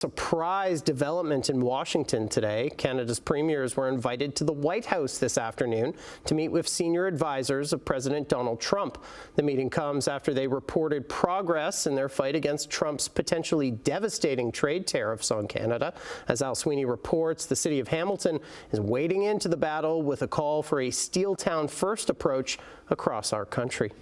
Surprise development in Washington today. Canada's premiers were invited to the White House this afternoon to meet with senior advisors of President Donald Trump. The meeting comes after they reported progress in their fight against Trump's potentially devastating trade tariffs on Canada. As Al Sweeney reports, the city of Hamilton is wading into the battle with a call for a Steel Town First approach across our country.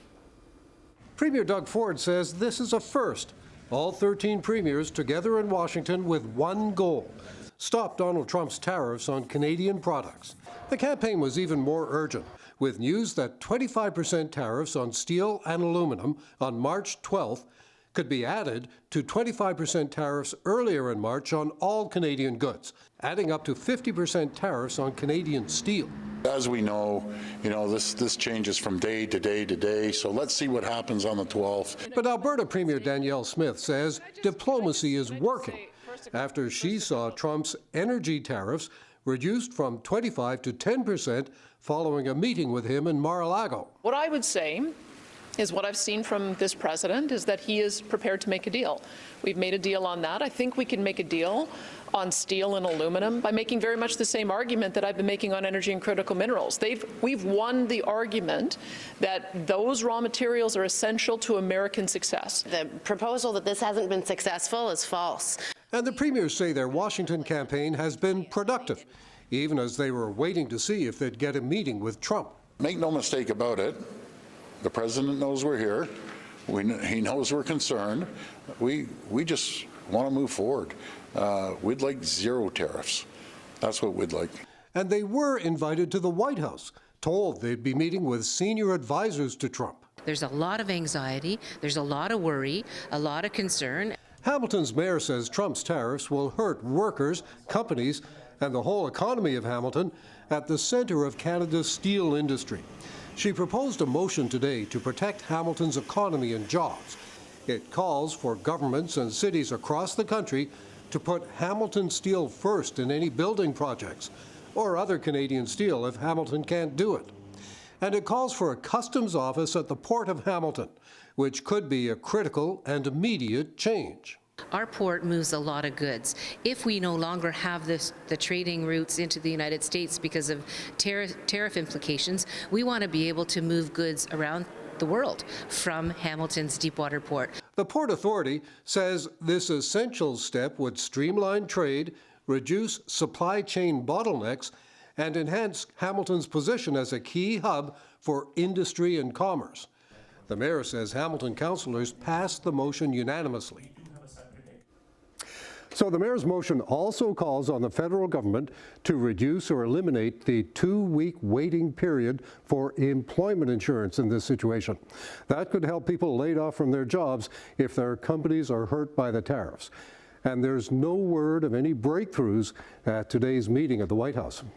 Premier Doug Ford says this is a first. All 13 premiers together in Washington with one goal: stop Donald Trump's tariffs on Canadian products. The campaign was even more urgent, with news that 25% tariffs on steel and aluminum on March 12th could be added to 25% tariffs earlier in March on all Canadian goods, adding up to 50% tariffs on Canadian steel. As we know, this changes from day to day to day, so let's see what happens on the 12th. But Alberta Premier Danielle Smith says diplomacy is working after she saw Trump's energy tariffs reduced from 25% to 10% following a meeting with him in Mar-a-Lago. What I would say is what I've seen from this president is that he is prepared to make a deal. We've made a deal on that. I think we can make a deal on steel and aluminum by making very much the same argument that I've been making on energy and critical minerals. We've won the argument that those raw materials are essential to American success. The proposal that this hasn't been successful is false. And the premiers say their Washington campaign has been productive, even as they were waiting to see if they'd get a meeting with Trump. Make no mistake about it, the president knows we're here. He knows we're concerned. We just want to move forward. We'd like zero tariffs. That's what we'd like. And they were invited to the White House, told they'd be meeting with senior advisors to Trump. There's a lot of anxiety, there's a lot of worry, a lot of concern. Hamilton's mayor says Trump's tariffs will hurt workers, companies, and the whole economy of Hamilton at the center of Canada's steel industry. She proposed a motion today to protect Hamilton's economy and jobs. It calls for governments and cities across the country to put Hamilton steel first in any building projects, or other Canadian steel if Hamilton can't do it. And it calls for a customs office at the Port of Hamilton, which could be a critical and immediate change. Our port moves a lot of goods. If we no longer have the trading routes into the United States because of tariff implications, we want to be able to move goods around the world from Hamilton's Deepwater Port. The Port Authority says this essential step would streamline trade, reduce supply chain bottlenecks, and enhance Hamilton's position as a key hub for industry and commerce. The mayor says Hamilton councillors passed the motion unanimously. So the mayor's motion also calls on the federal government to reduce or eliminate the 2-week waiting period for employment insurance in this situation. That could help people laid off from their jobs if their companies are hurt by the tariffs. And there's no word of any breakthroughs at today's meeting at the White House.